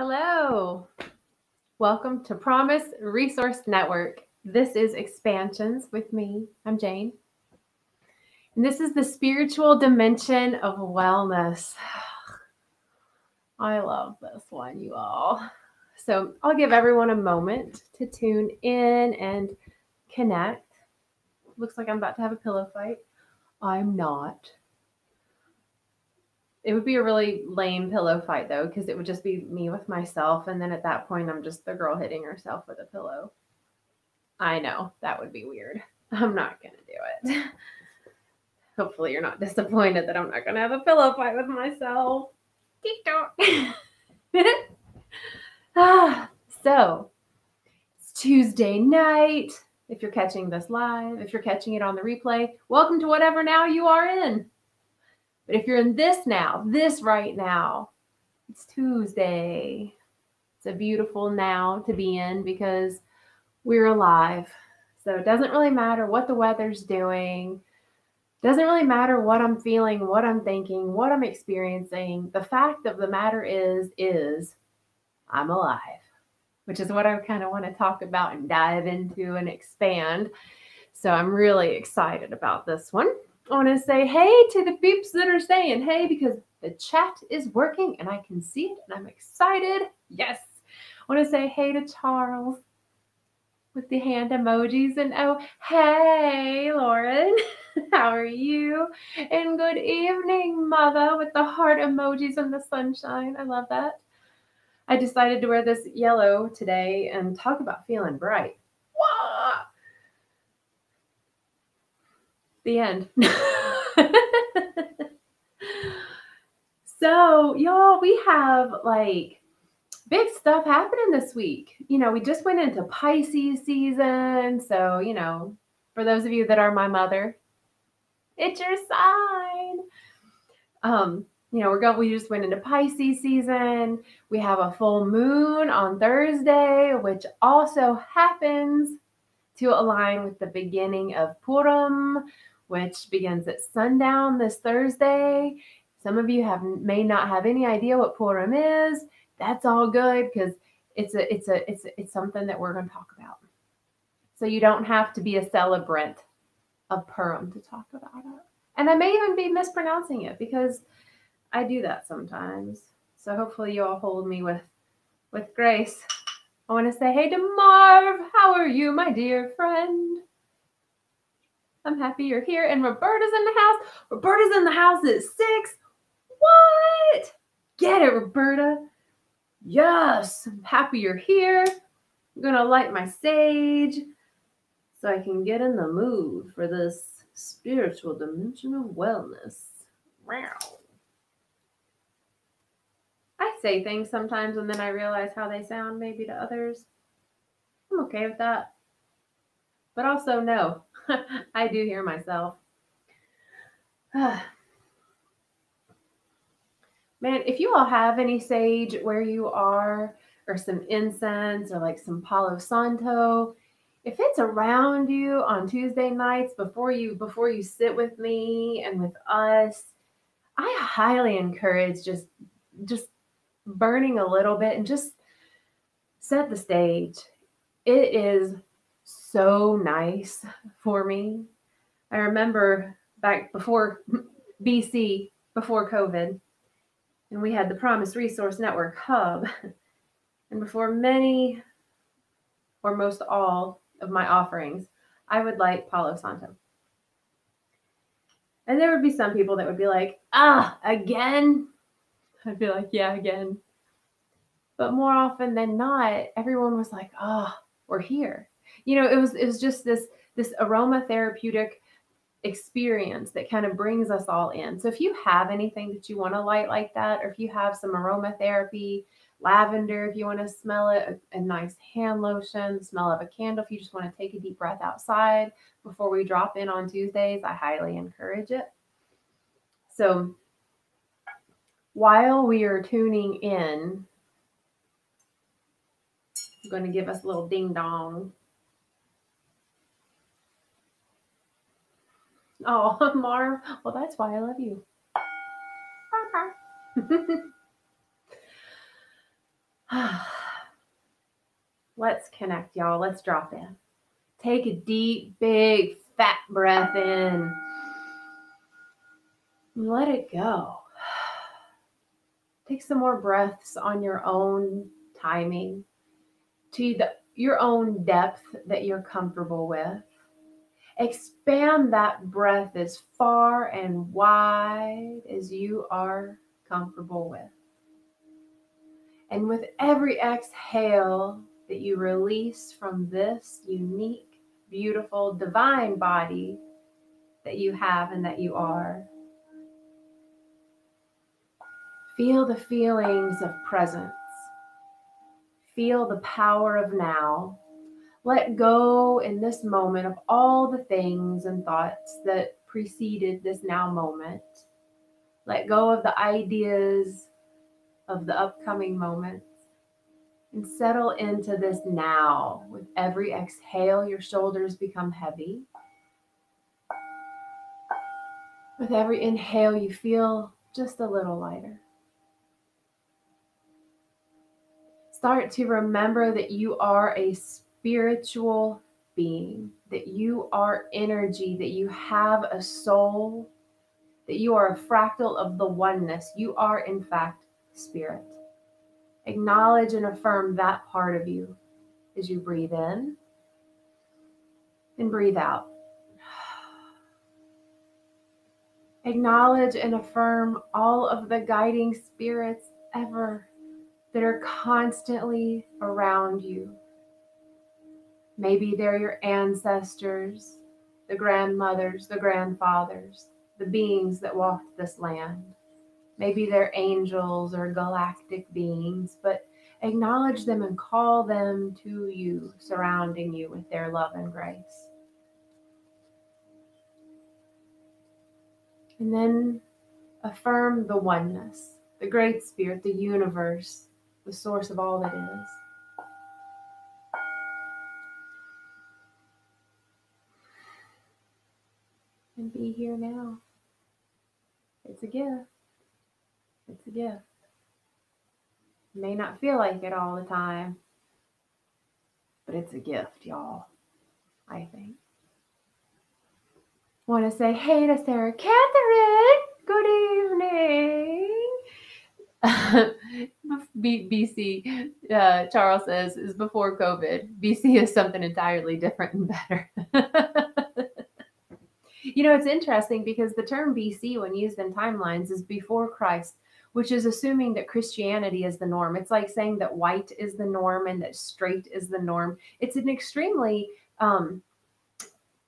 Hello. Welcome to Promise Resource Network. This is Expansions with me. I'm Jane. And this is the spiritual dimension of wellness. I love this one, you all. So I'll give everyone a moment to tune in and connect. Looks like I'm about to have a pillow fight. I'm not. It would be a really lame pillow fight though, because it would just be me with myself. And then at that point, I'm just the girl hitting herself with a pillow. I know, that would be weird. I'm not going to do it. Hopefully you're not disappointed that I'm not going to have a pillow fight with myself. So, it's Tuesday night. If you're catching this live, if you're catching it on the replay, welcome to whatever now you are in. But if you're in this now, this right now, it's Tuesday. It's a beautiful now to be in because we're alive. So it doesn't really matter what the weather's doing. It doesn't really matter what I'm feeling, what I'm thinking, what I'm experiencing. The fact of the matter is I'm alive, which is what I kind of want to talk about and dive into and expand. So I'm really excited about this one. I want to say hey to the peeps that are saying hey because the chat is working and I can see it and I'm excited. Yes. I want to say hey to Charles with the hand emojis and oh, hey, Lauren. How are you? And good evening, Mother, with the heart emojis and the sunshine. I love that. I decided to wear this yellow today and talk about feeling bright. Wah! The end. So, y'all, we have like big stuff happening this week. We just went into Pisces season. So, for those of you that are my mother, it's your sign. We just went into Pisces season. We have a full moon on Thursday, which also happens to align with the beginning of Purim, which begins at sundown this Thursday. Some of you may not have any idea what Purim is. That's all good because it's something that we're going to talk about. So you don't have to be a celebrant of Purim to talk about it. And I may even be mispronouncing it because I do that sometimes. So hopefully you all hold me with grace. I want to say hey to Marv. How are you, my dear friend? I'm happy you're here. And Roberta's in the house. Roberta's in the house at 6. What? Get it, Roberta. Yes, I'm happy you're here. I'm going to light my sage so I can get in the mood for this spiritual dimension of wellness. Wow. I say things sometimes and then I realize how they sound maybe to others. I'm okay with that. But also, no, I do hear myself. Man, if you all have any sage where you are, or some incense, or like some Palo Santo, if it's around you on Tuesday nights before you sit with me and with us, I highly encourage just burning a little bit and just set the stage. It is so nice for me. I remember back before BC, before COVID, and we had the Promise Resource Network Hub. And before many or most all of my offerings, I would light Palo Santo. And there would be some people that would be like, again? I'd be like, yeah, again. But more often than not, everyone was like, we're here. It was just this aromatherapeutic experience that kind of brings us all in. So if you have anything that you want to light like that, or if you have some aromatherapy, lavender, if you want to smell it, a nice hand lotion, the smell of a candle, if you just want to take a deep breath outside before we drop in on Tuesdays, I highly encourage it. So while we are tuning in, I'm going to give us a little ding dong. Oh, Marv. Well, that's why I love you. Let's connect, y'all. Let's drop in. Take a deep, big, fat breath in. And let it go. Take some more breaths on your own timing to your own depth that you're comfortable with. Expand that breath as far and wide as you are comfortable with. And with every exhale that you release from this unique, beautiful, divine body that you have and that you are, feel the feelings of presence. Feel the power of now. Let go in this moment of all the things and thoughts that preceded this now moment. Let go of the ideas of the upcoming moments and settle into this now. With every exhale, your shoulders become heavy. With every inhale, you feel just a little lighter. Start to remember that you are a spiritual being, that you are energy, that you have a soul, that you are a fractal of the oneness. You are, in fact, spirit. Acknowledge and affirm that part of you as you breathe in and breathe out. Acknowledge and affirm all of the guiding spirits ever that are constantly around you. Maybe they're your ancestors, the grandmothers, the grandfathers, the beings that walked this land. Maybe they're angels or galactic beings, but acknowledge them and call them to you, surrounding you with their love and grace. And then affirm the oneness, the great spirit, the universe, the source of all that is. And be here now. It's a gift. It's a gift. You may not feel like it all the time, but it's a gift, y'all, I think. Want to say hey to Sarah Catherine. Good evening. BC, Charles says, is before COVID. BC is something entirely different and better. You know, it's interesting because the term BC, when used in timelines, is before Christ, which is assuming that Christianity is the norm. It's like saying that white is the norm and that straight is the norm. It's an extremely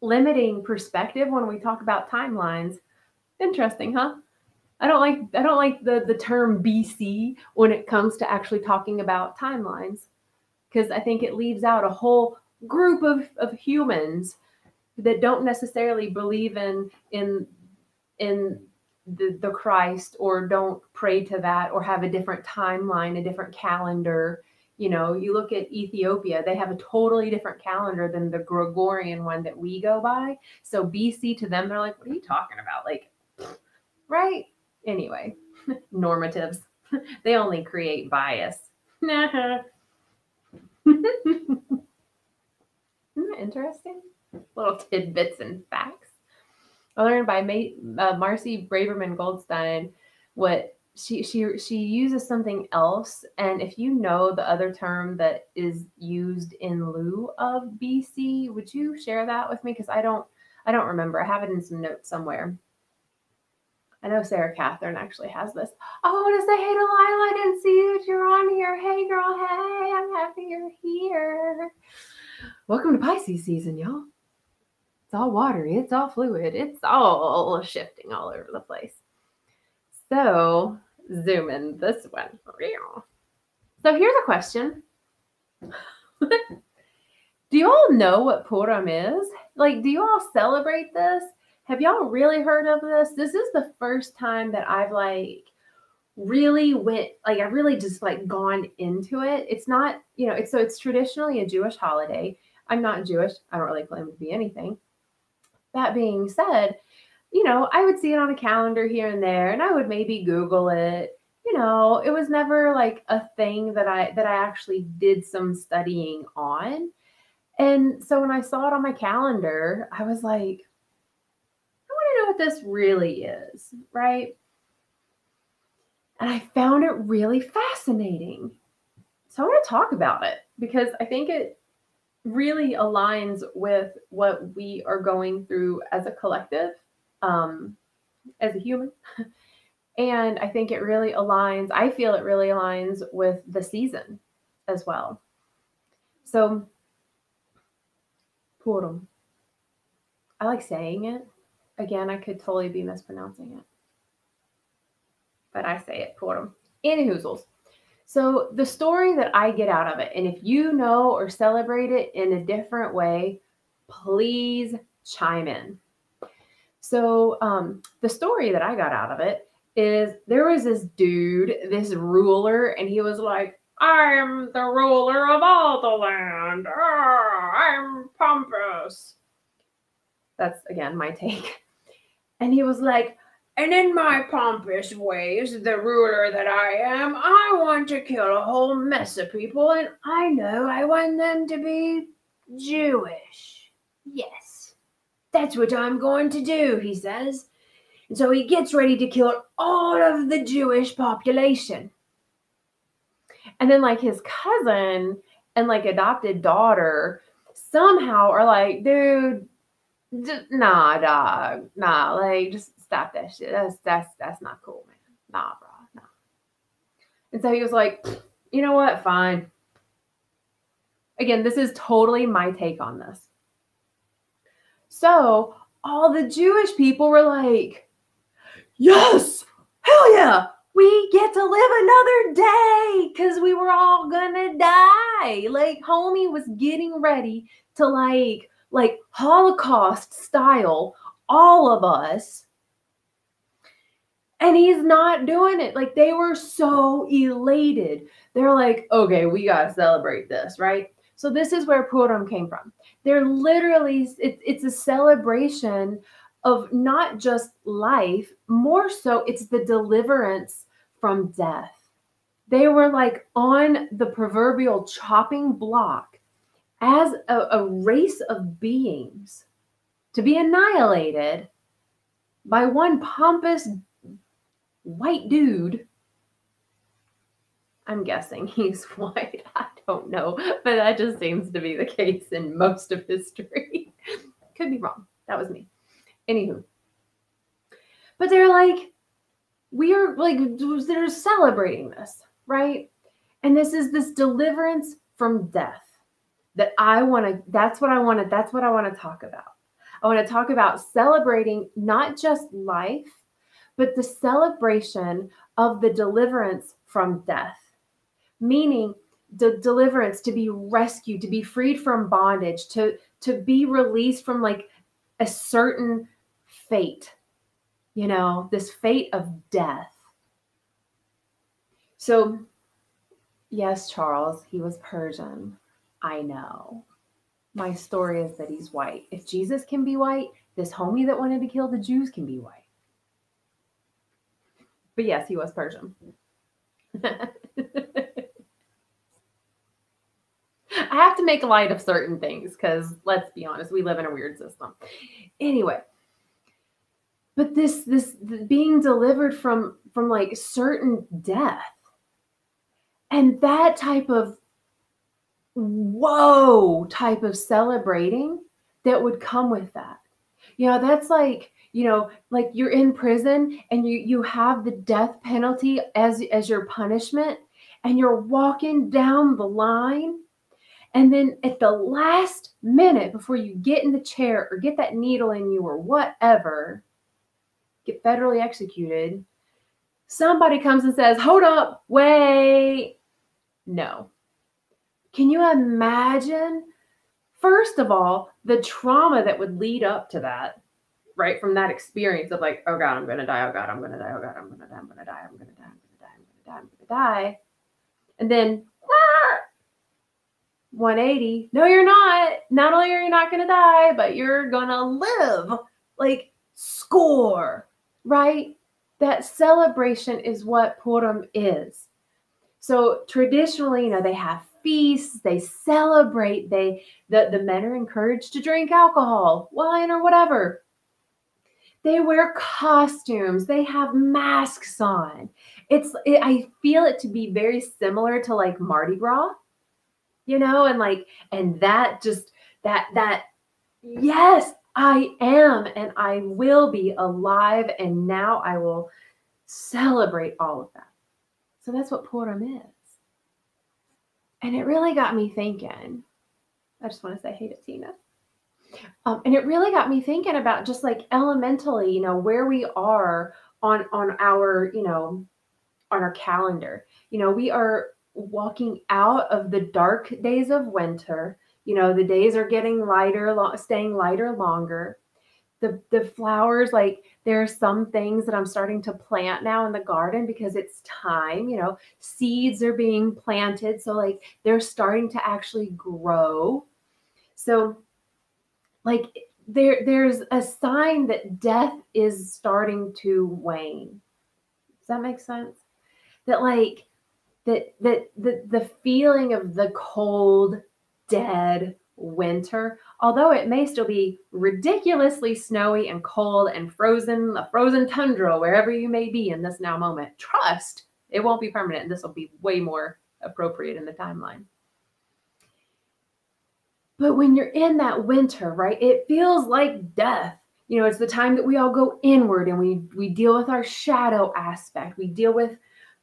limiting perspective when we talk about timelines. Interesting, huh? I don't like the term BC when it comes to actually talking about timelines, because I think it leaves out a whole group of humans that don't necessarily believe in the Christ, or don't pray to that, or have a different timeline, a different calendar. You know, you look at Ethiopia, they have a totally different calendar than the Gregorian one that we go by. So BC to them, they're like, what are you talking about? Like, right? Anyway, normatives. They only create bias. Isn't that interesting? Little tidbits and facts. I learned by Marcy Braverman Goldstein what she uses something else, and if you know the other term that is used in lieu of BC, would you share that with me? Because I don't remember. I have it in some notes somewhere. I know Sarah Catherine actually has this. Oh, I want to say hey to Lila. I didn't see that you're on here. Hey, girl. Hey, I'm happy you're here. Welcome to Pisces season, y'all. It's all watery. It's all fluid. It's all shifting all over the place. So, zoom in this one. So, here's a question. Do you all know what Purim is? Like, do you all celebrate this? Have y'all really heard of this? This is the first time that I've really just gone into it. It's not, it's traditionally a Jewish holiday. I'm not Jewish. I don't really claim to be anything. That being said, I would see it on a calendar here and there, and I would maybe Google it, it was never like a thing that I actually did some studying on. And so when I saw it on my calendar, I was like, I want to know what this really is, right? And I found it really fascinating. So I want to talk about it because I think it really aligns with what we are going through as a collective, as a human. And I think it really aligns, I feel it really aligns with the season as well. So, Purim. I like saying it. Again, I could totally be mispronouncing it, but I say it, Purim. Anywhoozles. So, the story that I get out of it, and if you know or celebrate it in a different way, please chime in. So, the story that I got out of it is there was this dude, this ruler, and he was like, I'm the ruler of all the land. I'm pompous. That's, again, my take. And he was like, and in my pompous ways, the ruler that I am, I want to kill a whole mess of people, and I know I want them to be Jewish. Yes, that's what I'm going to do, he says. And so he gets ready to kill all of the Jewish population. And then, like, his cousin and, like, adopted daughter somehow are like, dude, nah, dog, nah, like, just stop that shit. That's not cool, man. Nah, bro, nah. And so he was like, you know what? Fine. Again, this is totally my take on this. So all the Jewish people were like, yes, hell yeah, we get to live another day because we were all gonna die. Like, homie was getting ready to like Holocaust style all of us. And he's not doing it. Like, they were so elated. They're like, okay, we got to celebrate this, right? So this is where Purim came from. They're literally, it's a celebration of not just life, more so it's the deliverance from death. They were like on the proverbial chopping block as a race of beings to be annihilated by one pompous white dude. I'm guessing he's white. I don't know, but that just seems to be the case in most of history. Could be wrong. That was me. Anywho. But they're like, we are like, they're celebrating this, right? And this is this deliverance from death that that's what I want to talk about. I want to talk about celebrating not just life, but the celebration of the deliverance from death, meaning the deliverance to be rescued, to be freed from bondage, to be released from like a certain fate, this fate of death. So, yes, Charles, he was Persian. I know. My story is that he's white. If Jesus can be white, this homie that wanted to kill the Jews can be white. But yes, he was Persian. I have to make light of certain things because, let's be honest, we live in a weird system. Anyway, but this being delivered from like certain death, and that type of whoa type of celebrating that would come with that. That's like, like you're in prison and you have the death penalty as your punishment, and you're walking down the line, and then at the last minute before you get in the chair or get that needle in you or whatever, get federally executed, somebody comes and says, hold up, wait. No. Can you imagine, first of all, the trauma that would lead up to that, right? From that experience of like, oh God, I'm going to die. Oh God, I'm going to die. Oh God, I'm going to die. I'm going to die. I'm going to die. I'm going to die. I'm going to die. I'm going to die. And then 180. No, you're not. Not only are you not going to die, but you're going to live like score, right? that celebration is what Purim is. So traditionally, they have feasts, they celebrate, the men are encouraged to drink alcohol, wine, or whatever. They wear costumes, they have masks on. I feel it to be very similar to like Mardi Gras, and that just that yes, I am and I will be alive, and now I will celebrate all of that. So that's what Purim is. And it really got me thinking. I just want to say hey to Tina. And it really got me thinking about just like elementally, where we are on our, on our calendar. We are walking out of the dark days of winter. The days are getting lighter, staying lighter longer. The flowers, like there are some things that I'm starting to plant now in the garden because it's time, seeds are being planted. So like they're starting to actually grow. So like there's a sign that death is starting to wane. Does that make sense? That like the feeling of the cold, dead winter, although it may still be ridiculously snowy and cold and frozen, a frozen tundra wherever you may be in this now moment, trust it won't be permanent. This will be way more appropriate in the timeline. But when you're in that winter, right, it feels like death. It's the time that we all go inward and we deal with our shadow aspect. We deal with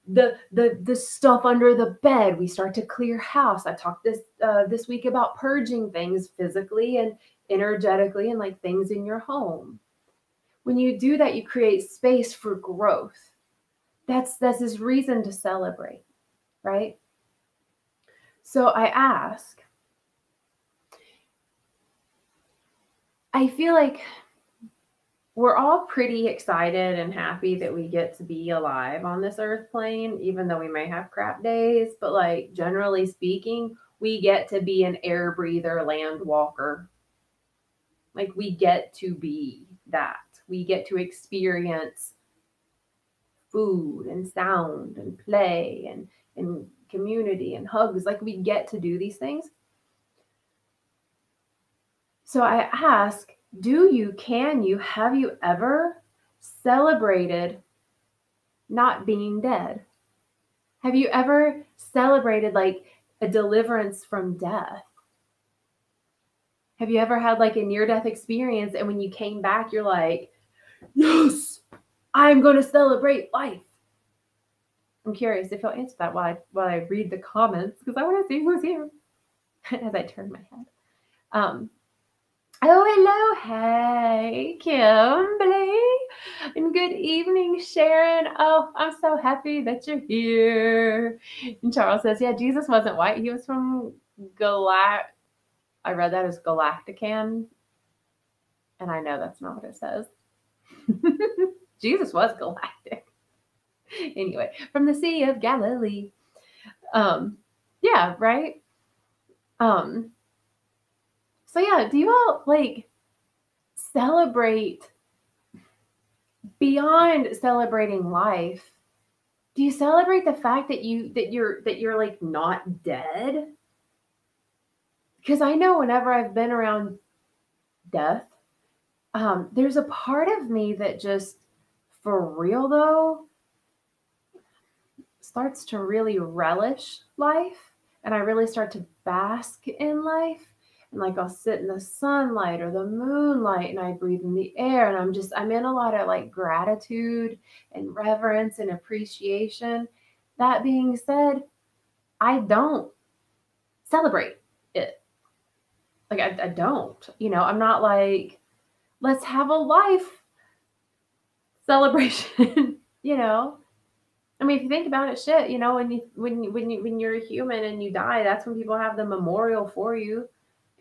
the stuff under the bed. We start to clear house. I talked this week about purging things physically and energetically and like things in your home. When you do that, you create space for growth. That's this reason to celebrate, right? So I ask, I feel like we're all pretty excited and happy that we get to be alive on this earth plane, even though we may have crap days. But like generally speaking, we get to be an air breather, land walker. Like we get to be that. We get to experience food and sound and play and community and hugs. Like we get to do these things. So I ask, have you ever celebrated not being dead? Have you ever celebrated like a deliverance from death? Have you ever had like a near-death experience and when you came back, you're like, yes, I'm going to celebrate life? I'm curious if you'll answer that while I read the comments because I want to see who's here as I turn my head. Oh, hello. Hey, Kimberly. And good evening, Sharon. Oh, I'm so happy that you're here. And Charles says, yeah, Jesus wasn't white. He was from I read that as Galactican. And I know that's not what it says. Jesus was galactic. Anyway, from the Sea of Galilee. Yeah, right? So yeah, do you all like celebrate beyond celebrating life? Do you celebrate the fact that you're like not dead? Because I know whenever I've been around death, there's a part of me that just, for real though, starts to really relish life, and I really start to bask in life. And like I'll sit in the sunlight or the moonlight and I breathe in the air and I'm in a lot of like gratitude and reverence and appreciation. That being said, I don't celebrate it. Like I don't, I'm not like, let's have a life celebration, I mean, if you think about it, shit, when you're a human and you die, that's when people have the memorial for you.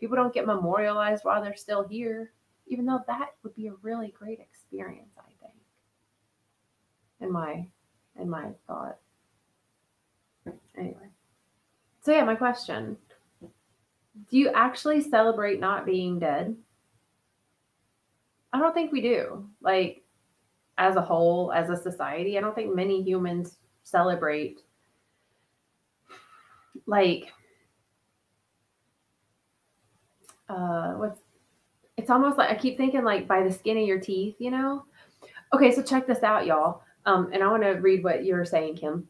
People don't get memorialized while they're still here, even though that would be a really great experience, I think. In my thought. Anyway. So yeah, my question. Do you actually celebrate not being dead? I don't think we do. Like, as a whole, as a society, I don't think many humans celebrate like what's it's almost like I keep thinking like by the skin of your teeth, you know? Okay, so check this out, y'all. And I want to read what you're saying, Kim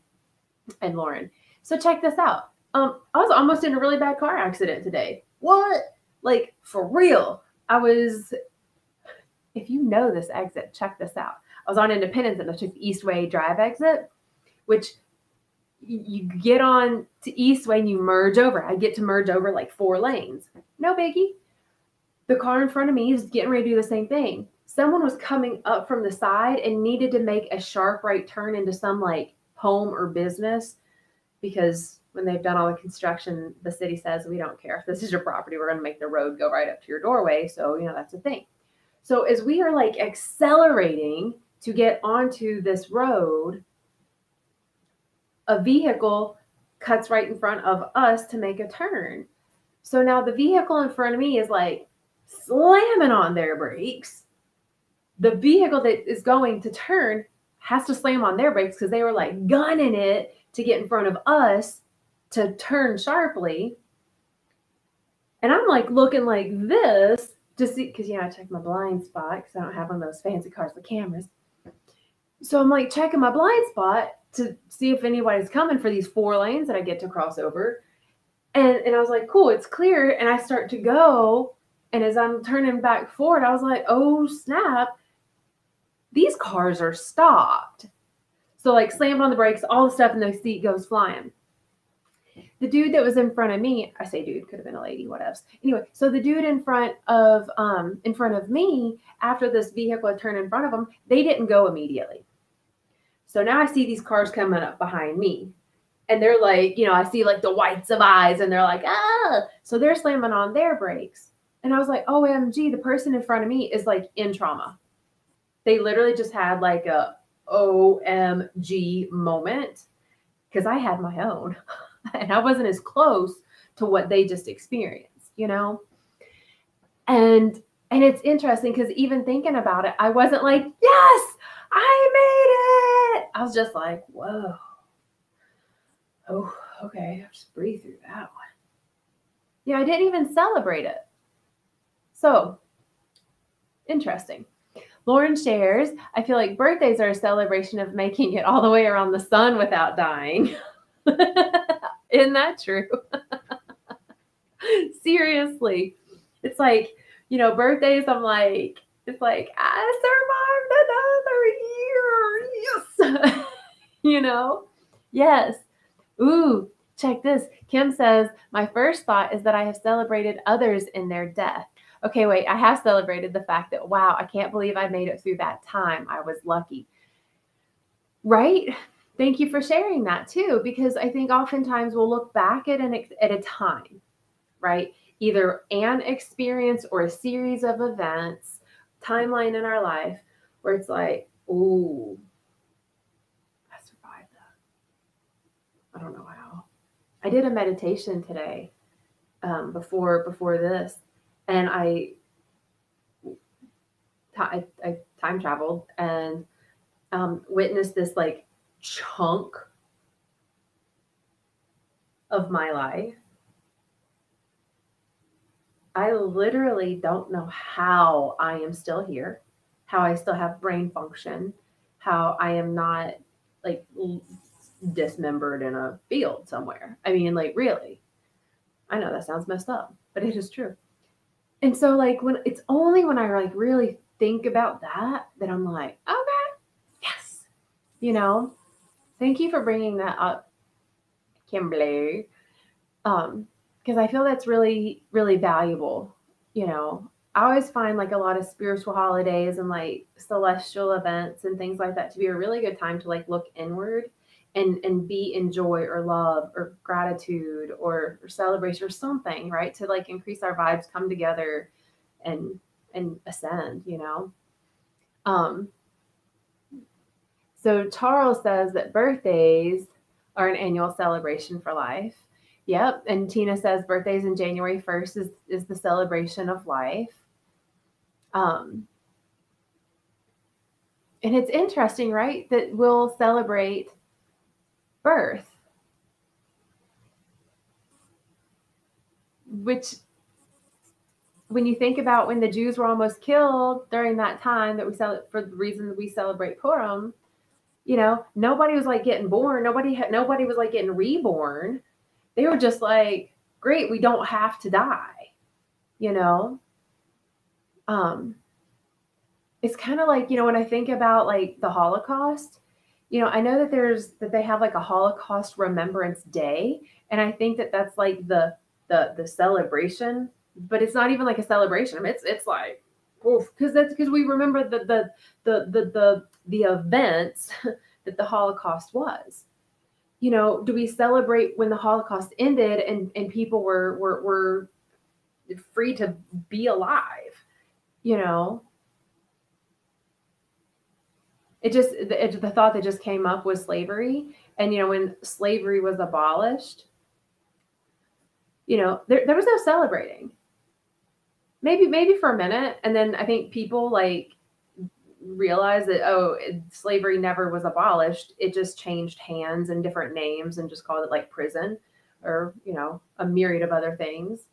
and Lauren. So check this out. I was almost in a really bad car accident today. What? Like for real. If you know this exit, check this out. I was on Independence and I took the Eastway Drive exit, which you get on to Eastway and you merge over. I get to merge over like 4 lanes. No biggie. The car in front of me is getting ready to do the same thing. Someone was coming up from the side and needed to make a sharp right turn into some like home or business, because when they've done all the construction, the city says, we don't care if this is your property, we're going to make the road go right up to your doorway. So, that's a thing. So as we are like accelerating to get onto this road, a vehicle cuts right in front of us to make a turn. So now the vehicle in front of me is like slamming on their brakes. The vehicle that is going to turn has to slam on their brakes because they were like gunning it to get in front of us to turn sharply. And I'm like looking like this to see, because I check my blind spot because I don't have one of those fancy cars with cameras. So I'm like checking my blind spot to see if anybody's coming for these 4 lanes that I get to cross over. And I was like, cool, it's clear. And I start to go. And as I'm turning back forward, I was like, oh, snap. These cars are stopped. So like slammed on the brakes, all the stuff in the seat goes flying. The dude that was in front of me, I say dude, could have been a lady, whatevs. Anyway, so the dude in front of me, after this vehicle had turned in front of them, they didn't go immediately. So now I see these cars coming up behind me. And they're like, I see like the whites of eyes and they're like, ah. So they're slamming on their brakes. And I was like, OMG, the person in front of me is like in trauma. They literally just had like a OMG moment because I had my own and I wasn't as close to what they just experienced, And it's interesting because even thinking about it, I wasn't like, yes, I made it. I was just like, whoa. Oh, okay. I'll just breathe through that one. I didn't even celebrate it. So interesting. Lauren shares, I feel like birthdays are a celebration of making it all the way around the sun without dying. Isn't that true? Seriously. It's like, birthdays, I'm like, it's like, I survived another year. Yes. Yes. Ooh, check this. Kim says, my first thought is that I have celebrated others in their death. Okay, wait, I have celebrated the fact that, wow, I can't believe I made it through that time. I was lucky. Right? Thank you for sharing that too, because I think oftentimes we'll look back at a time, right? Either an experience or a series of events, timeline in our life where it's like, ooh, I survived that. I don't know how. I did a meditation today before this, and I time traveled and witnessed this like chunk of my life. I literally don't know how I am still here, how I still have brain function, how I am not like dismembered in a field somewhere. I mean, like, really. I know that sounds messed up, but it is true. And so like when it's only when I like really think about that I'm like, okay, yes. Thank you for bringing that up, Kimberly. Because I feel that's really, really valuable. I always find like a lot of spiritual holidays and like celestial events and things like that to be a really good time to like look inward and be in joy or love or gratitude or celebration or something, right? To like increase our vibes, come together and ascend, So Charles says that birthdays are an annual celebration for life. Yep. And Tina says birthdays in January 1st is the celebration of life. And it's interesting, right? That we'll celebrate birth, which when you think about when the Jews were almost killed during that time that we celebrate, for the reason that we celebrate Purim, nobody was like getting born. Nobody was like getting reborn. They were just like, great, we don't have to die, you know? It's kind of like, when I think about like the Holocaust, I know that they have like a Holocaust Remembrance Day. And I think that that's like the celebration, but it's not even like a celebration. I mean, it's like, because we remember the events that the Holocaust was. Do we celebrate when the Holocaust ended and people were free to be alive? The thought that just came up was slavery. And when slavery was abolished, there was no celebrating. Maybe for a minute, and then I think people like realized that slavery never was abolished. It just changed hands and different names and just called it like prison, or a myriad of other things.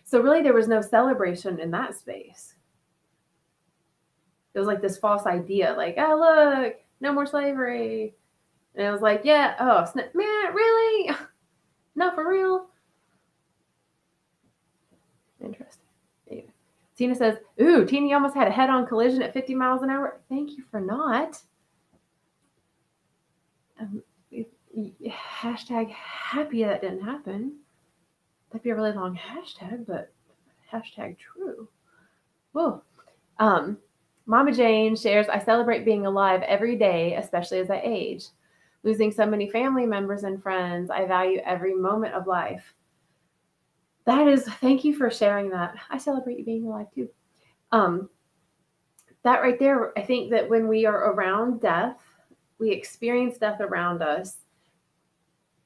So really there was no celebration in that space. It was like this false idea, like, oh look, no more slavery. And it was like, yeah, oh man, really? No, for real? Interesting. Anyway. Tina says, ooh, Tina, you almost had a head-on collision at 50 miles an hour. Thank you for not. Hashtag happy that didn't happen. That'd be a really long hashtag, but hashtag true. Whoa. Mama Jane shares, I celebrate being alive every day, especially as I age. Losing so many family members and friends, I value every moment of life. Thank you for sharing that. I celebrate you being alive too. That right there, I think that when we are around death, we experience death around us,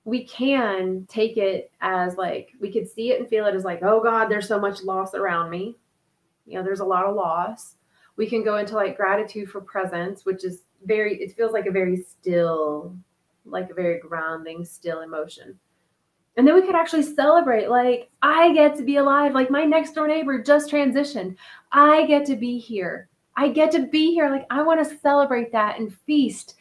we can take it as like, we could see it and feel it as like, oh God, there's so much loss around me. There's a lot of loss. We can go into like gratitude for presence, which is it feels like a very still, like a very grounding, still emotion. And then we could actually celebrate, like, I get to be alive. Like my next door neighbor just transitioned. I get to be here. Like I want to celebrate that and feast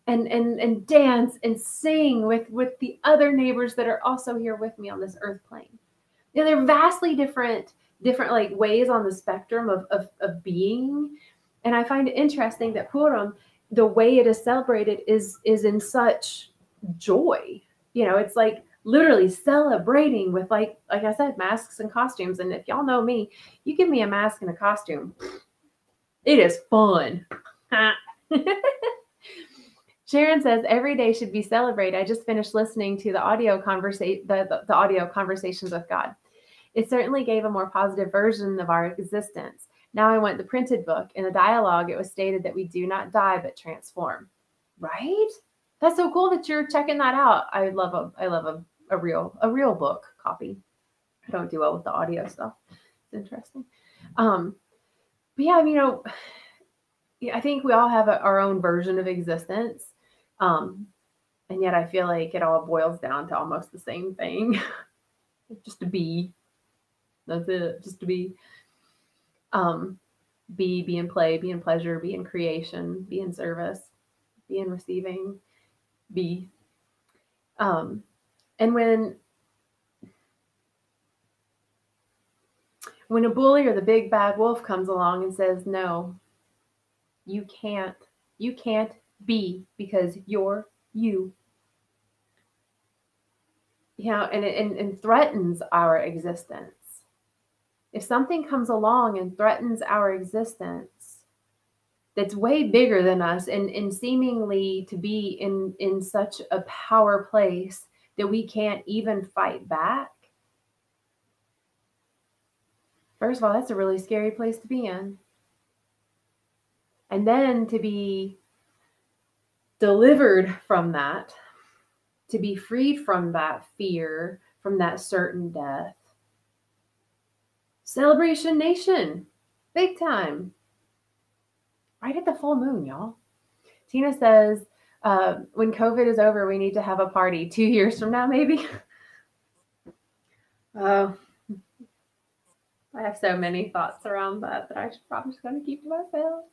and dance and sing with the other neighbors that are also here with me on this earth plane. They're vastly different like ways on the spectrum of being. And I find it interesting that Purim, the way it is celebrated is in such joy. It's like literally celebrating with like I said, masks and costumes. And if y'all know me, you give me a mask and a costume, it is fun. Sharon says every day should be celebrated. I just finished listening to the audio the audio Conversations with God. It certainly gave a more positive version of our existence. Now I want the printed book. In the dialogue, it was stated that we do not die but transform. Right? That's so cool that you're checking that out. I love a real book copy. I don't do well with the audio stuff. It's interesting. But yeah, I think we all have our own version of existence. And yet I feel like it all boils down to almost the same thing. Just to be. That's it. Just to be. Be in play, be in pleasure, be in creation, be in service, be in receiving, be. And when a bully or the big bad wolf comes along and says, no, you can't be because you're you. And threatens our existence. If something comes along and threatens our existence that's way bigger than us and seemingly to be in such a power place that we can't even fight back, first of all, that's a really scary place to be in. And then to be delivered from that, to be freed from that fear, from that certain death. Celebration Nation, big time. right at the full moon, y'all. Tina says, when COVID is over, we need to have a party 2 years from now, maybe. Oh, I have so many thoughts around that I'm probably just going to keep to myself.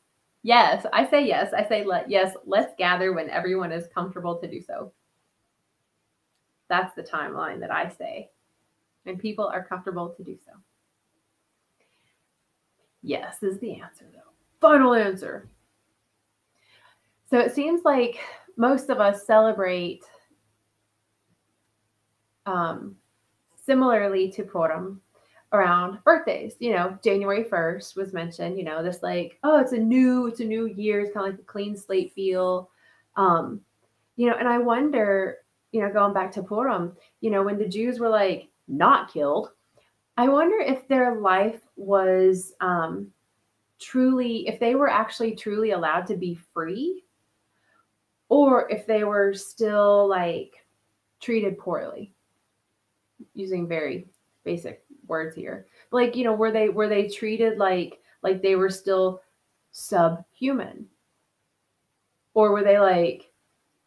Yes, I say yes. I say yes, let's gather when everyone is comfortable to do so. That's the timeline that I say. And people are comfortable to do so. Yes is the answer, though. Final answer. So it seems like most of us celebrate similarly to Purim around birthdays. January 1st was mentioned, this like, oh, it's a new year. It's kind of like a clean slate feel. And I wonder, going back to Purim, when the Jews were like not killed, I wonder if their life was truly, if they were actually truly allowed to be free, or if they were still like treated poorly, using very basic words here. Like, were they treated like they were still subhuman? Or were they like,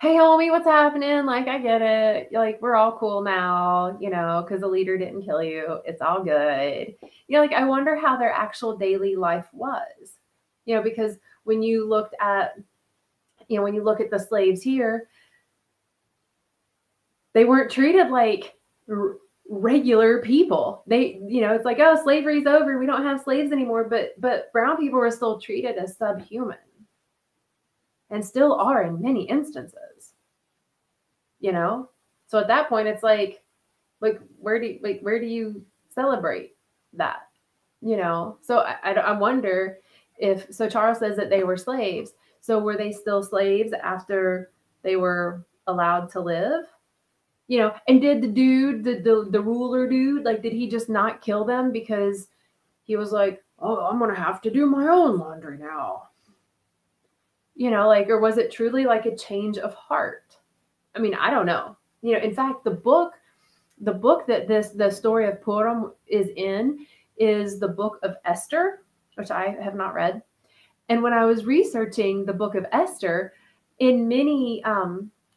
hey homie, what's happening? Like, I get it. Like, we're all cool now, because the leader didn't kill you. It's all good. Like, I wonder how their actual daily life was. Because when you looked at, when you look at the slaves here, they weren't treated like regular people. They, it's like, oh, slavery's over. We don't have slaves anymore. But brown people were still treated as subhuman, and still are in many instances. So at that point, it's like where do you celebrate that? So I wonder if, so Charles says that they were slaves. So were they still slaves after they were allowed to live? And did the dude, the ruler dude, like, did he just not kill them because he was like, oh, I'm going to have to do my own laundry now? Or was it truly like a change of heart? I mean, I don't know. In fact, the book that the story of Purim is in is the book of Esther, which I have not read. And when I was researching the book of Esther, in many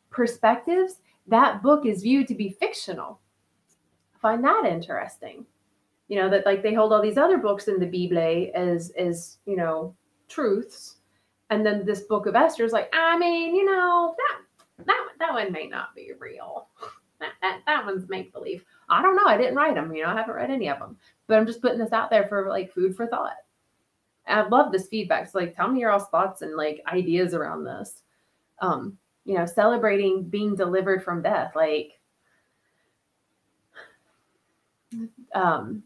perspectives, that book is viewed to be fictional. I find that interesting. That like they hold all these other books in the Bible as truths. And then this book of Esther is like, I mean, that one may not be real. That one's make believe. I don't know. I didn't write them. I haven't read any of them. But I'm just putting this out there for like food for thought. I love this feedback. So like, tell me your all thoughts and like ideas around this. Celebrating being delivered from death. Like, Tina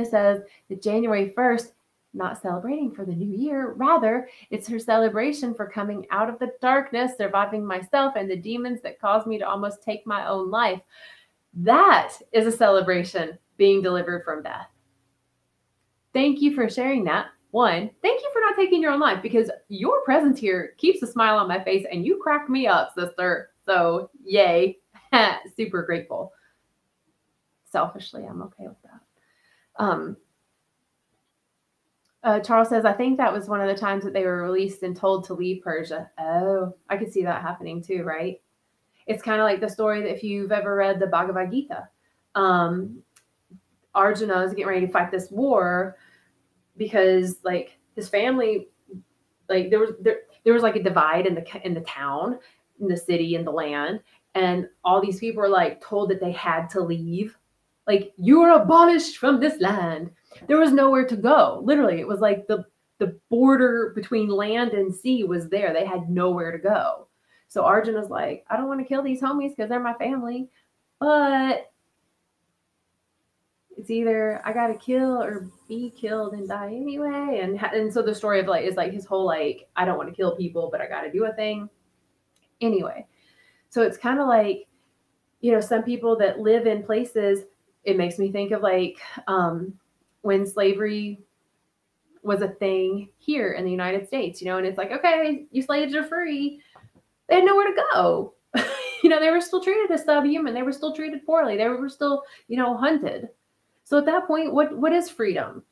says that January 1st, not celebrating for the new year. Rather, it's her celebration for coming out of the darkness, surviving myself and the demons that caused me to almost take my own life. That is a celebration, being delivered from death. Thank you for sharing that. One, thank you for not taking your own life, because your presence here keeps a smile on my face and you crack me up, sister. So yay. Super grateful. Selfishly, I'm okay with that. Charles says, I think that was one of the times that they were released and told to leave Persia. Oh, I could see that happening too, right? It's kind of like the story that if you've ever read the Bhagavad Gita, Arjuna is getting ready to fight this war because like his family, like there was like a divide in the town, in the city, in the land, and all these people were like told that they had to leave. Like, you are abolished from this land. There was nowhere to go. Literally, it was like the border between land and sea was there. They had nowhere to go. So Arjuna's like, I don't want to kill these homies because they're my family, but it's either I got to kill or be killed and die anyway. And so the story of like is like his whole like, I don't want to kill people, but I got to do a thing anyway. So it's kind of like, some people that live in places. It makes me think of like when slavery was a thing here in the United States, and it's like, okay, you slaves are free. They had nowhere to go. They were still treated as subhuman. They were still treated poorly. They were still, hunted. So at that point, what is freedom?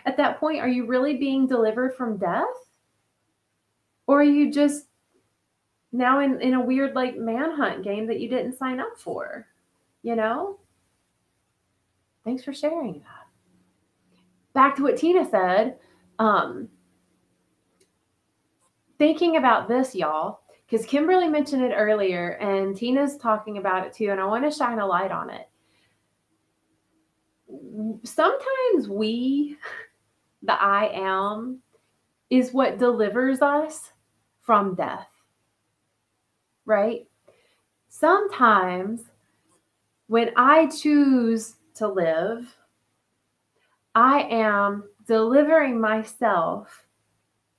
At that point, are you really being delivered from death? Or are you just now in a weird like manhunt game that you didn't sign up for? Thanks for sharing that. Back to what Tina said, thinking about this, y'all, because Kimberly mentioned it earlier and Tina's talking about it too, and I want to shine a light on it. Sometimes the I am, is what delivers us from death, right? Sometimes when I choose to live, I am delivering myself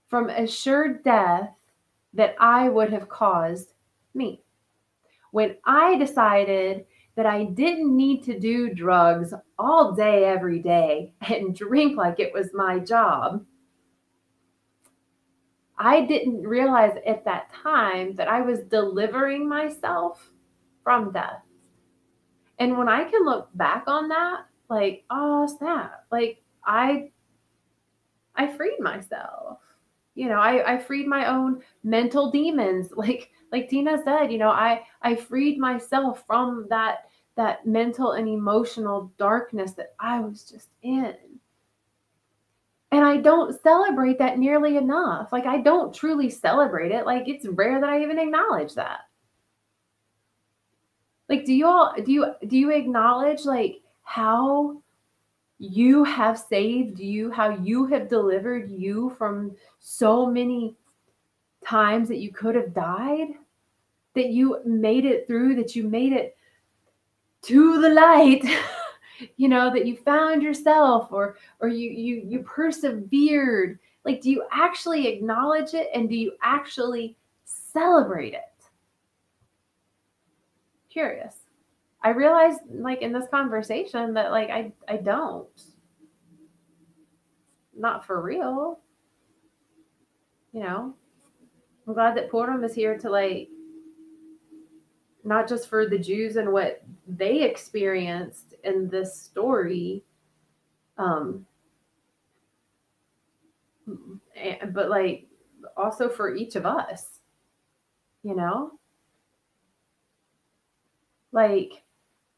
from assured death that I would have caused me. When I decided that I didn't need to do drugs all day, every day, and drink like it was my job, I didn't realize at that time that I was delivering myself from death. And when I can look back on that, like, oh snap, like I freed myself. I freed my own mental demons. Like Tina said, I freed myself from that mental and emotional darkness that I was just in. And I don't celebrate that nearly enough. Like, I don't truly celebrate it. Like, it's rare that I even acknowledge that. Like, do you acknowledge like how you have saved you, how you have delivered you from so many times that you could have died, that you made it through, that you made it to the light, that you found yourself, or you persevered. Like, do you actually acknowledge it, and do you actually celebrate it? Curious. I realized like in this conversation that like I don't. Not for real. I'm glad that Purim is here to like, not just for the Jews and what they experienced in this story, but like also for each of us, like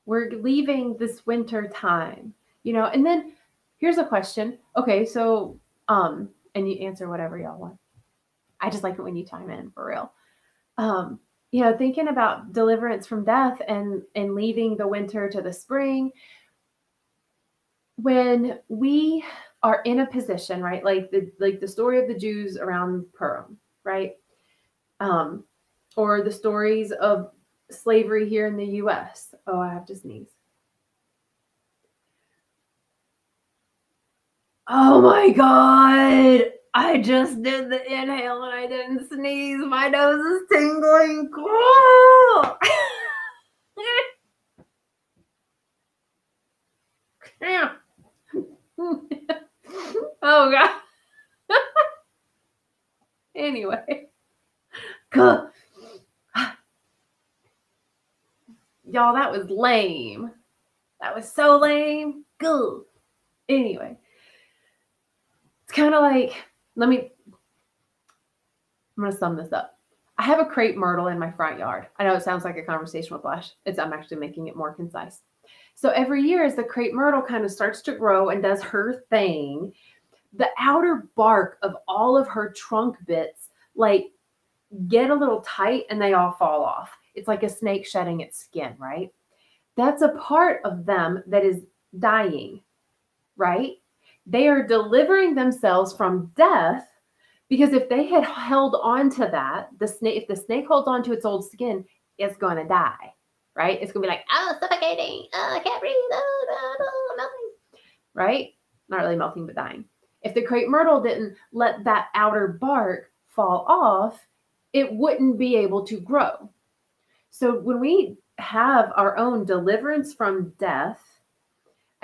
we're leaving this winter time, and then here's a question. Okay, so and you answer whatever y'all want. I just like it when you chime in, for real. Thinking about deliverance from death and leaving the winter to the spring, when we are in a position, right? Like the story of the Jews around Purim, right? Or the stories of slavery here in the US. Oh, I have to sneeze. Oh my God. I just did the inhale and I didn't sneeze. My nose is tingling. Cool. Oh God. Anyway. Y'all, that was lame. That was so lame. Good. Anyway. It's kind of like, I'm going to sum this up. I have a crepe myrtle in my front yard. I know it sounds like a conversation with Flash. I'm actually making it more concise. So every year as the crepe myrtle kind of starts to grow and does her thing, the outer bark of all of her trunk bits like get a little tight and they all fall off. It's like a snake shedding its skin, right? That's a part of them that is dying, right? They are delivering themselves from death, because if they had held on to that, if the snake holds on to its old skin, it's going to die, right? It's going to be like, oh, suffocating. Oh, I can't breathe. Oh, melting. Right? Not really melting, but dying. If the crepe myrtle didn't let that outer bark fall off, it wouldn't be able to grow. So when we have our own deliverance from death,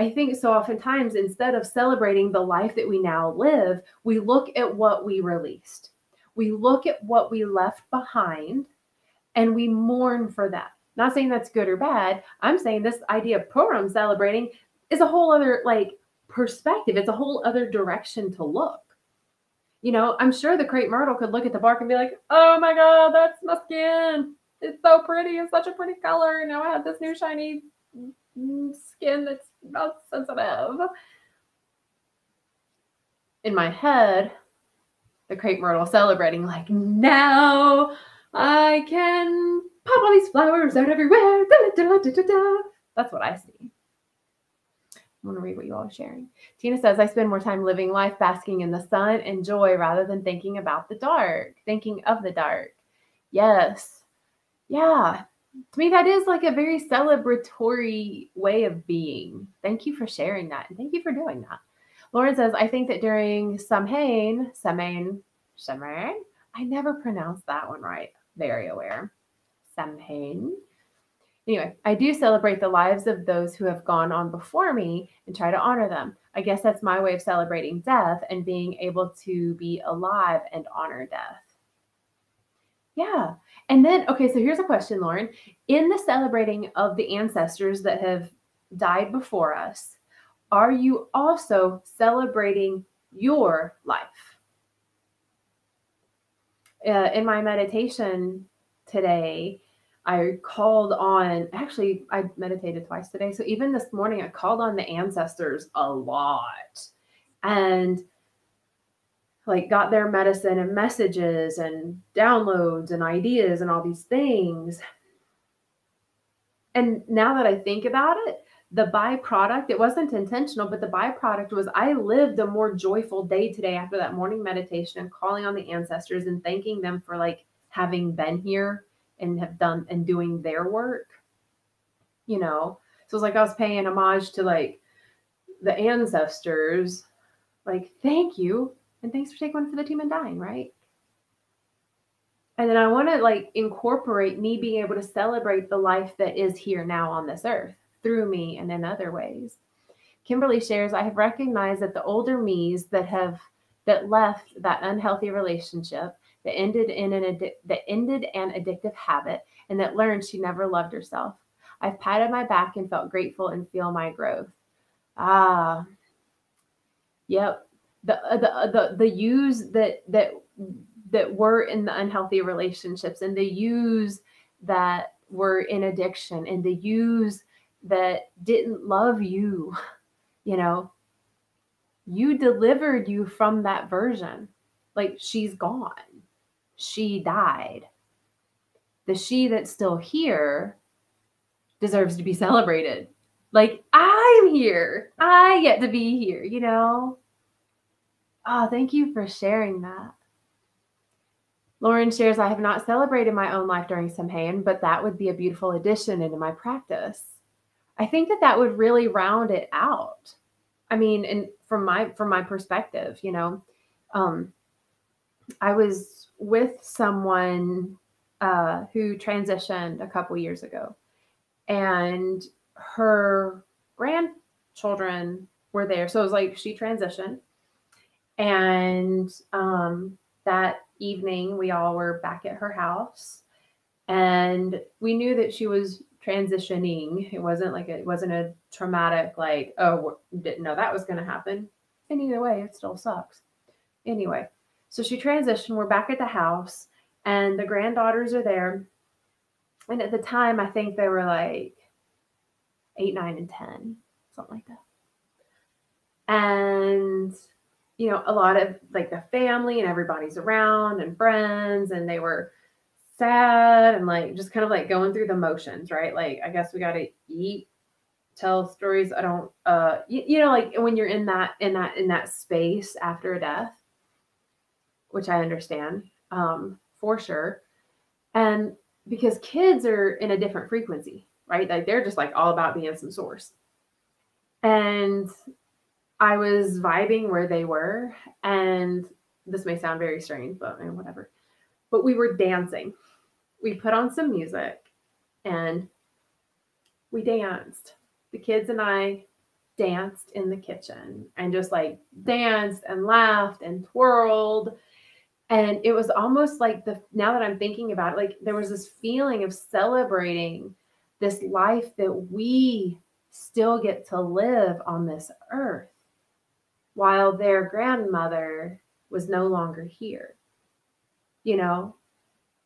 I think so oftentimes, instead of celebrating the life that we now live, we look at what we released. We look at what we left behind and we mourn for that. Not saying that's good or bad. I'm saying this idea of Purim celebrating is a whole other like perspective. It's a whole other direction to look. You know, I'm sure the crepe myrtle could look at the bark and be like, oh my God, that's my skin. It's so pretty. It's such a pretty color. Now I have this new shiny skin that's not sensitive. In my head, the crepe myrtle celebrating, like, now I can pop all these flowers out everywhere. That's what I see. I want to read what you all are sharing. Tina says, I spend more time living life basking in the sun and joy rather than thinking about the dark, thinking of the dark. Yes. Yeah. To me, that is like a very celebratory way of being. Thank you for sharing that. And thank you for doing that. Lauren says, I think that during Samhain, I never pronounced that one right. Very aware. Samhain. Anyway, I do celebrate the lives of those who have gone on before me and try to honor them. I guess that's my way of celebrating death and being able to be alive and honor death. Yeah. And then, okay, so here's a question, Lauren. In the celebrating of the ancestors that have died before us, are you also celebrating your life? In my meditation today, I called on, actually, I meditated twice today. So even this morning, I called on the ancestors a lot and like got their medicine and messages and downloads and ideas and all these things. And now that I think about it, the byproduct, it wasn't intentional, but the byproduct was I lived a more joyful day today after that morning meditation and calling on the ancestors and thanking them for like having been here and have done and doing their work, you know? So it's like I was paying homage to like the ancestors, like, thank you. And thanks for taking one for the team and dying, right? And then I want to like incorporate me being able to celebrate the life that is here now on this earth through me and in other ways. Kimberly shares, I have recognized that the older me's that left that unhealthy relationship, that ended an addictive habit, and that learned she never loved herself. I've patted my back and felt grateful and feel my growth. Ah, yep. The yous that were in the unhealthy relationships and the yous that were in addiction and the yous that didn't love you, you know, you delivered you from that version. Like she's gone. She died. The she that's still here deserves to be celebrated. Like I'm here. I get to be here, you know? Oh, thank you for sharing that. Lauren shares, I have not celebrated my own life during Samhain, but that would be a beautiful addition into my practice. I think that would really round it out. I mean, and from my perspective, you know, I was with someone who transitioned a couple years ago, and her grandchildren were there. So it was like she transitioned, and that evening we all were back at her house, and we knew that she was transitioning. It wasn't a traumatic, like, oh, didn't know that was going to happen. And either way, it still sucks. Anyway, so she transitioned. We're back at the house and the granddaughters are there. And at the time, I think they were like 8, 9, and 10, something like that. And, you know, a lot of like the family and everybody's around and friends, and they were sad and like just kind of like going through the motions, right? Like, I guess we got to eat, tell stories. I don't, you know, like when you're in that space after a death, which I understand, for sure. And because kids are in a different frequency, right? Like they're just like all about being some source. And I was vibing where they were, and this may sound very strange, but whatever. But we were dancing. We put on some music and we danced. The kids and I danced in the kitchen and just like danced and laughed and twirled. And it was almost like now that I'm thinking about it, like there was this feeling of celebrating this life that we still get to live on this earth. while their grandmother was no longer here, you know?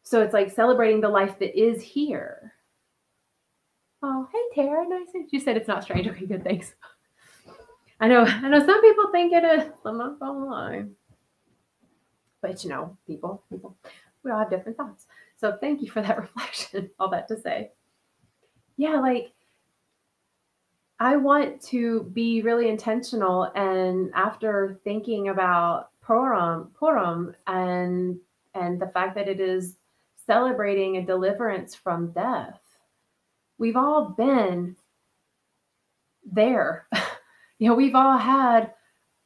So it's like celebrating the life that is here. Oh, hey Tara, nice. You said it's not strange. Okay, good, thanks. I know some people think it is. I'm not gonna lie. But people, we all have different thoughts. So thank you for that reflection. All that to say. Yeah, like I want to be really intentional, and after thinking about Purim and the fact that it is celebrating a deliverance from death, we've all been there. We've all had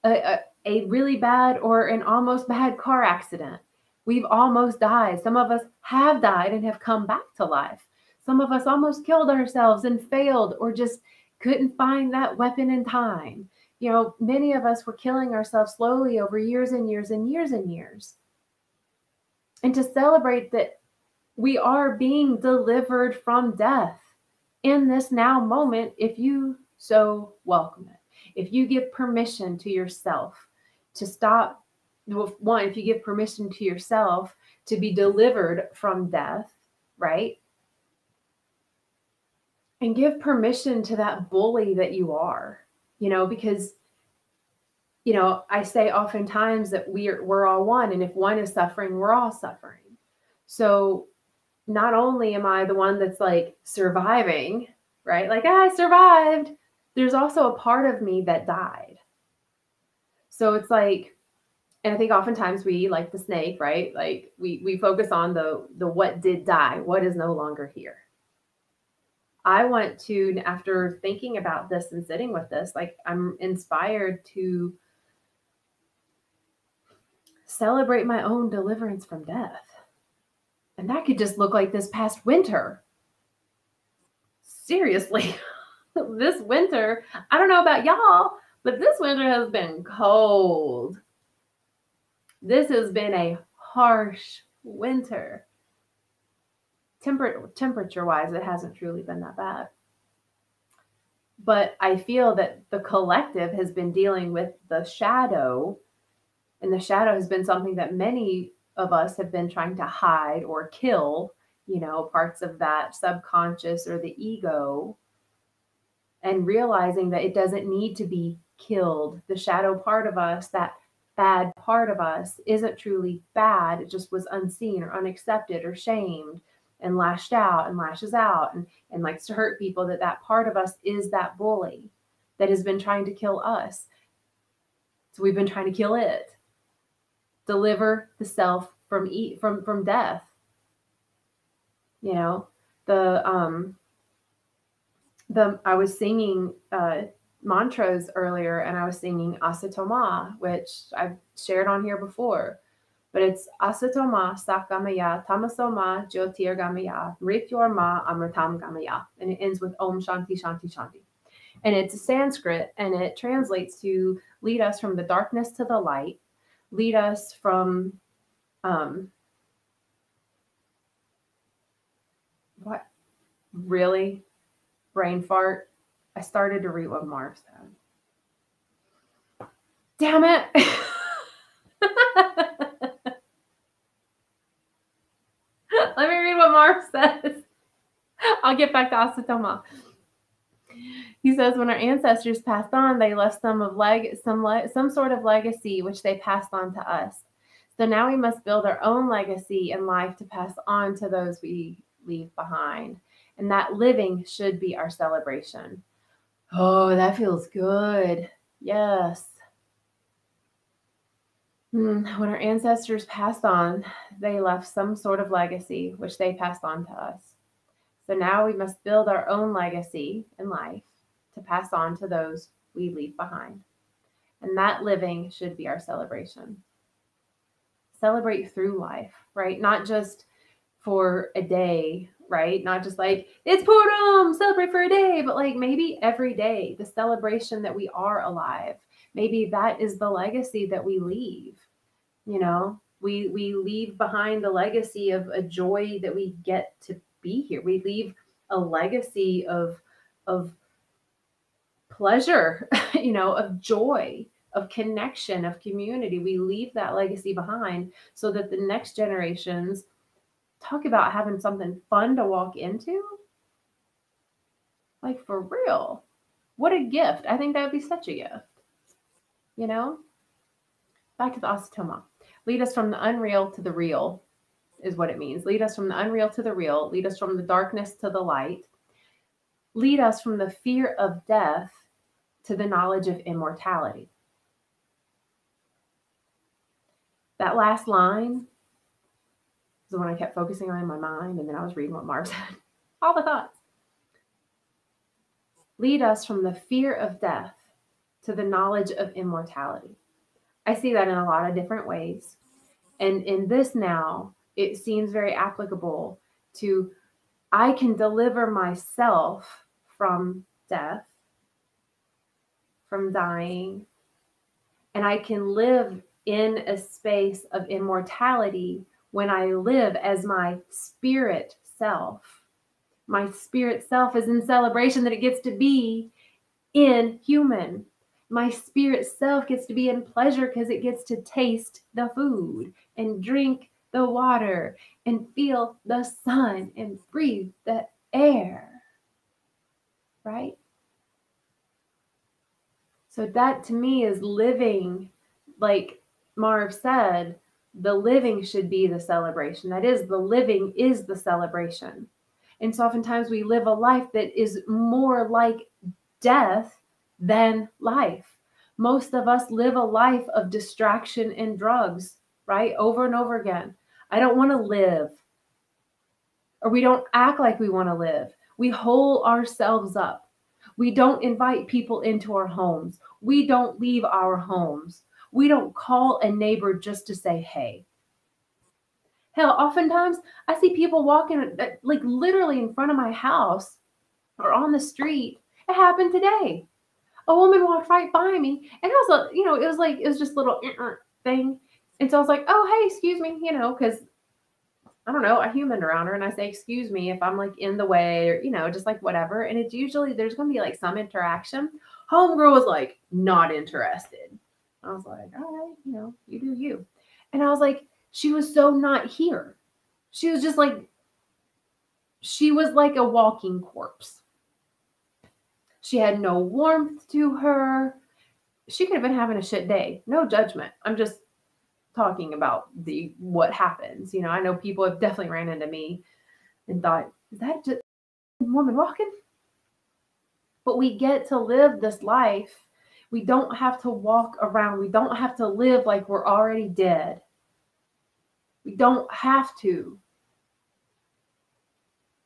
a really bad or an almost bad car accident. We've almost died. Some of us have died and have come back to life. Some of us almost killed ourselves and failed, or just couldn't find that weapon in time. Many of us were killing ourselves slowly over years and years and years and years. And to celebrate that we are being delivered from death in this now moment, if you so welcome it. If you give permission to yourself to stop, one, if you give permission to yourself to be delivered from death, right? And give permission to that bully that you are, because, I say oftentimes that we're all one. And if one is suffering, we're all suffering. So not only am I the one that's like surviving, right? Like, I survived. There's also a part of me that died. So it's like, and I think oftentimes we, like the snake, right? Like we focus on the what did die, what is no longer here. I want to, after thinking about this and sitting with this, like I'm inspired to celebrate my own deliverance from death. And that could just look like this past winter. Seriously, this winter, I don't know about y'all, but this winter has been cold. This has been a harsh winter. Temperature-wise, it hasn't truly been that bad. But I feel that the collective has been dealing with the shadow, and the shadow has been something that many of us have been trying to hide or kill, parts of that subconscious or the ego, and realizing that it doesn't need to be killed. The shadow part of us, that bad part of us, isn't truly bad. It just was unseen or unaccepted or shamed and lashed out and lashes out and likes to hurt people. That part of us is that bully that has been trying to kill us. So we've been trying to kill it. Deliver the self from death. I was singing mantras earlier, and I was singing Asatoma, which I've shared on here before, but it's Asatoma Sakamaya Tamasoma Jyotirgamaya Mrityorma Amritam Gamaya, and it ends with Om Shanti Shanti Shanti. And it's Sanskrit, and it translates to lead us from the darkness to the light, lead us from what? Really? Brain fart? I started to read what Marv said. Damn it. Let me read what Marv says. I'll get back to Asatoma. He says, when our ancestors passed on, they left some sort of legacy which they passed on to us. So now we must build our own legacy in life to pass on to those we leave behind. And that living should be our celebration. Oh, that feels good. Yes. When our ancestors passed on, they left some sort of legacy which they passed on to us. So now we must build our own legacy in life to pass on to those we leave behind. And that living should be our celebration. Celebrate through life, right? Not just for a day, right? Not just like, it's Purim, celebrate for a day, but like maybe every day, the celebration that we are alive. Maybe that is the legacy that we leave. We leave behind a legacy of a joy that we get to be here. We leave a legacy of pleasure, of joy, of connection, of community. We leave that legacy behind so that the next generations talk about having something fun to walk into. Like, for real. What a gift. I think that would be such a gift. You know? Back to the Asatoma. Lead us from the unreal to the real is what it means. Lead us from the unreal to the real. Lead us from the darkness to the light. Lead us from the fear of death to the knowledge of immortality. That last line is the one I kept focusing on in my mind, and then I was reading what Marv said. All the thoughts. Lead us from the fear of death to the knowledge of immortality. I see that in a lot of different ways. And in this now, it seems very applicable to I can deliver myself from death, from dying, and I can live in a space of immortality when I live as my spirit self. My spirit self is in celebration that it gets to be in human. My spirit self gets to be in pleasure because it gets to taste the food and drink the water and feel the sun and breathe the air. Right? So that to me is living, like Marv said, the living should be the celebration. That is, the living is the celebration. And so oftentimes we live a life that is more like death than life. Most of us live a life of distraction and drugs, right? Over and over again. I don't want to live. Or we don't act like we want to live. We hole ourselves up. We don't invite people into our homes. We don't leave our homes. We don't call a neighbor just to say, hey. Hell, oftentimes I see people walking like literally in front of my house or on the street. It happened today. A woman walked right by me, and I was, it was just a little thing. And so I was like, oh, hey, excuse me, because I don't know, I humaned around her and I say, excuse me if I'm like in the way or, just like whatever. And it's usually there's going to be like some interaction. Homegirl was like not interested. I was like, all right, you do you. And I was like, she was so not here. She was just like, she was like a walking corpse. She had no warmth to her. She could have been having a shit day. No judgment. I'm just talking about what happens. I know people have definitely ran into me and thought, is that just a woman walking? But we get to live this life. We don't have to walk around. We don't have to live like we're already dead. We don't have to.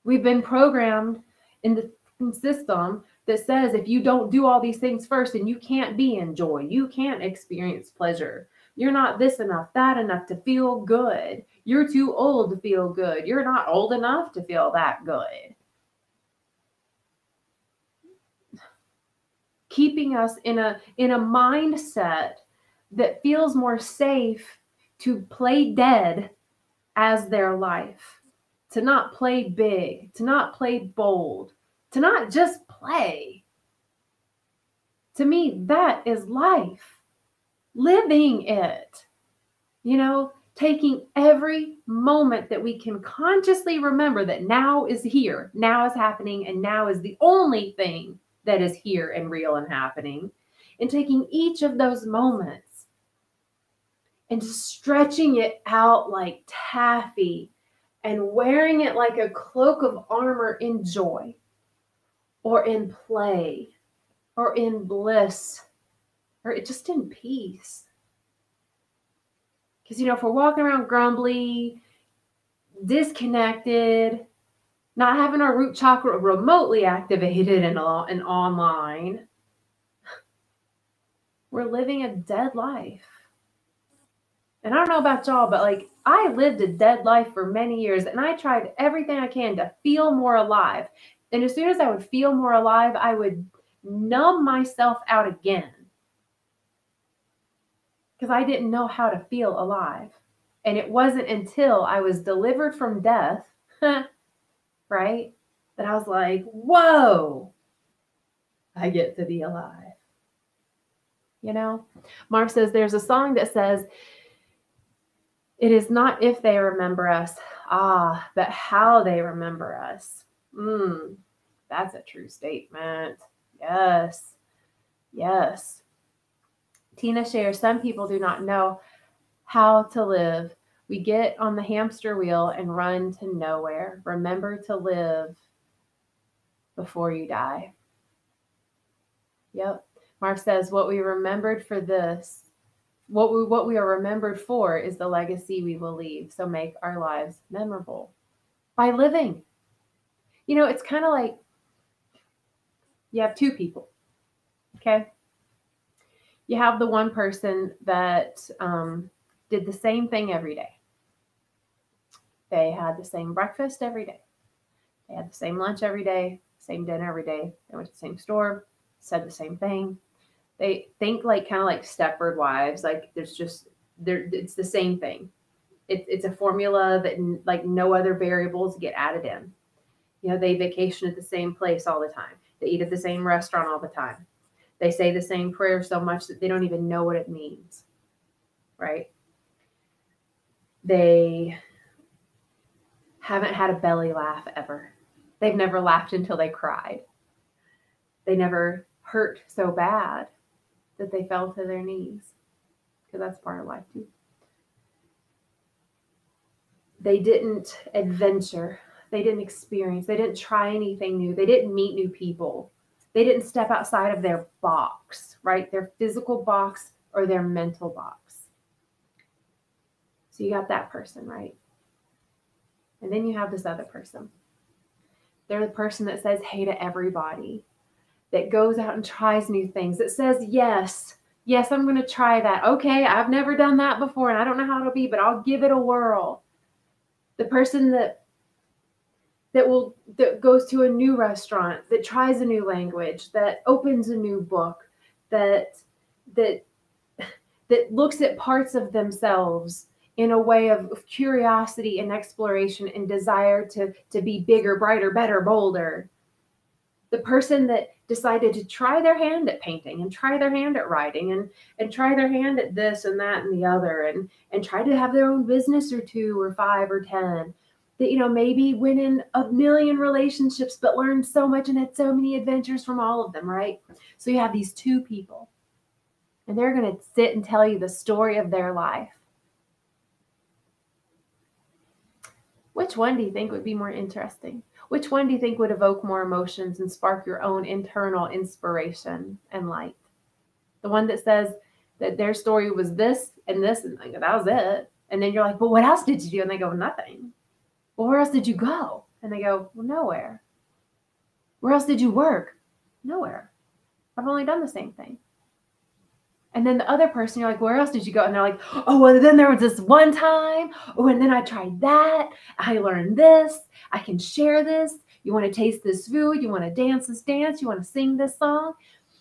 We've been programmed in the system that says if you don't do all these things first, then you can't be in joy. You can't experience pleasure. You're not this enough, that enough to feel good. You're too old to feel good. You're not old enough to feel that good. Keeping us in a mindset that feels more safe to play dead as their life, to not play big, to not play bold, to not just play. To me, that is life. Living it, taking every moment that we can consciously remember that now is here, now is happening, and now is the only thing that is here and real and happening, and taking each of those moments and stretching it out like taffy and wearing it like a cloak of armor in joy or in play or in bliss or just in peace. Because, if we're walking around grumbly, disconnected, not having our root chakra remotely activated and online, we're living a dead life. And I don't know about y'all, but I lived a dead life for many years and I tried everything I can to feel more alive. And as soon as I would feel more alive, I would numb myself out again. Because I didn't know how to feel alive. And it wasn't until I was delivered from death, right, that I was like, whoa, I get to be alive. You know, Mark says there's a song that says, it is not if they remember us, but how they remember us. That's a true statement. Yes. Yes. Tina shares, some people do not know how to live. We get on the hamster wheel and run to nowhere. Remember to live before you die. Yep. Mark says, what we remembered for this, what we are remembered for is the legacy we will leave. So make our lives memorable by living. You know, it's kind of like you have two people. Okay. You have the one person that did the same thing every day. They had the same breakfast every day. They had the same lunch every day, same dinner every day. They went to the same store, said the same thing. They think like kind of like Stepford Wives. Like there's just it's the same thing. It's a formula that like no other variables get added in. You know, they vacation at the same place all the time. They eat at the same restaurant all the time. They say the same prayer so much that they don't even know what it means, right? They haven't had a belly laugh ever. They've never laughed until they cried. They never hurt so bad that they fell to their knees, because that's part of life too. They didn't adventure. They didn't experience. They didn't try anything new. They didn't meet new people. They didn't step outside of their box, right? Their physical box or their mental box. So you got that person, right? And then you have this other person. They're the person that says hey to everybody, that goes out and tries new things, that says, yes, I'm going to try that. Okay, I've never done that before and I don't know how it'll be, but I'll give it a whirl. The person that goes to a new restaurant, that tries a new language, that opens a new book, that looks at parts of themselves in a way of curiosity and exploration and desire to be bigger, brighter, better, bolder. The person that decided to try their hand at painting and try their hand at writing and try their hand at this and that and the other and try to have their own business or 2 or 5 or 10. That, you know, maybe went in a million relationships, but learned so much and had so many adventures from all of them, right? So you have these two people, and they're going to sit and tell you the story of their life. Which one do you think would be more interesting? Which one do you think would evoke more emotions and spark your own internal inspiration and light? The one that says that their story was this and this, and like, that was it. And then you're like, but what else did you do? And they go, nothing. Well, where else did you go? And they go, well, nowhere. Where else did you work? Nowhere. I've only done the same thing. And then the other person, you're like, where else did you go? And they're like, oh, well, then there was this one time. Oh, and then I tried that. I learned this. I can share this. You want to taste this food. You want to dance this dance. You want to sing this song.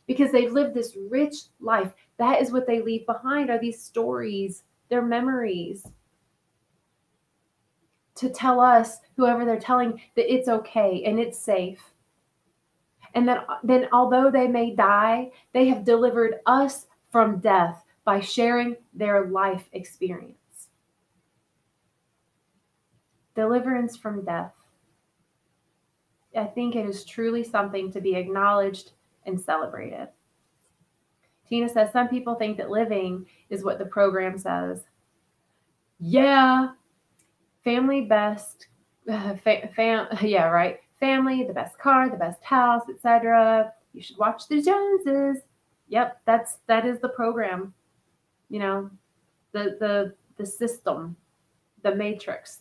Because they've lived this rich life. That is what they leave behind, are these stories, their memories. To tell us, whoever they're telling, that it's okay and it's safe. And that then although they may die, they have delivered us from death by sharing their life experience. Deliverance from death. I think it is truly something to be acknowledged and celebrated. Tina says, some people think that living is what the program says. Yeah. Family best, yeah, right. Family, the best car, the best house, etc. You should watch the Joneses. Yep, that is the program. You know, the system, the matrix,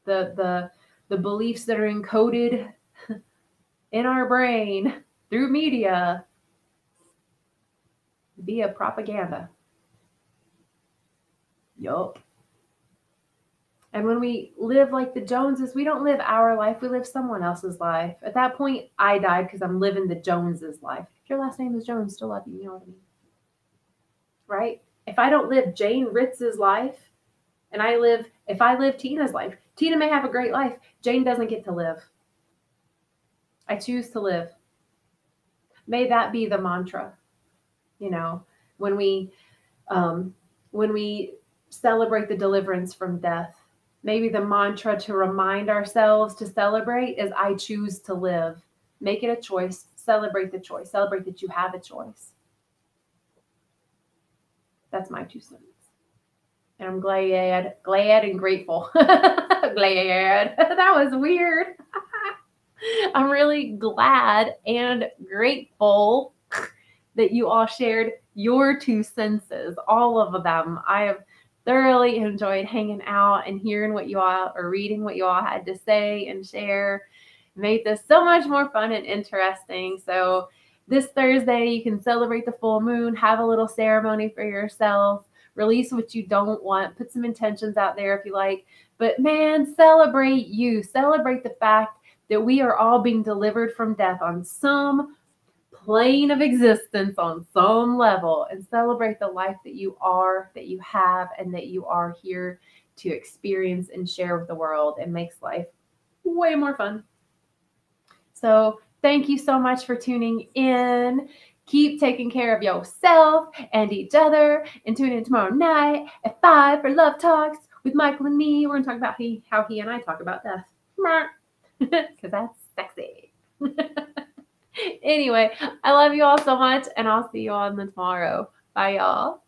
the beliefs that are encoded in our brain through media via propaganda. Yup. And when we live like the Joneses, we don't live our life, we live someone else's life. At that point, I died because I'm living the Joneses' life. If your last name is Jones, still love you, you know what I mean? Right? If I don't live Jane Ritz's life, and if I live Tina's life, Tina may have a great life. Jane doesn't get to live. I choose to live. May that be the mantra. You know, when we celebrate the deliverance from death, maybe the mantra to remind ourselves to celebrate is I choose to live. Make it a choice. Celebrate the choice. Celebrate that you have a choice. That's my 2 cents. And I'm glad and grateful. Glad. That was weird. I'm really glad and grateful that you all shared your 2 senses, all of them. I have thoroughly enjoyed hanging out and hearing what you all, or reading what you all had to say and share. Made this so much more fun and interesting. So this Thursday, you can celebrate the full moon, have a little ceremony for yourself, release what you don't want, put some intentions out there if you like. But man, celebrate you. Celebrate the fact that we are all being delivered from death on some plane of existence, on some level, and celebrate the life that you are, that you have, and that you are here to experience and share with the world. It makes life way more fun. So thank you so much for tuning in. Keep taking care of yourself and each other, and tune in tomorrow night at 5 for Love Talks with Michael and me. We're going to talk about how he and I talk about death. Because that's sexy. Anyway, I love you all so much, and I'll see you on tomorrow. Bye, y'all.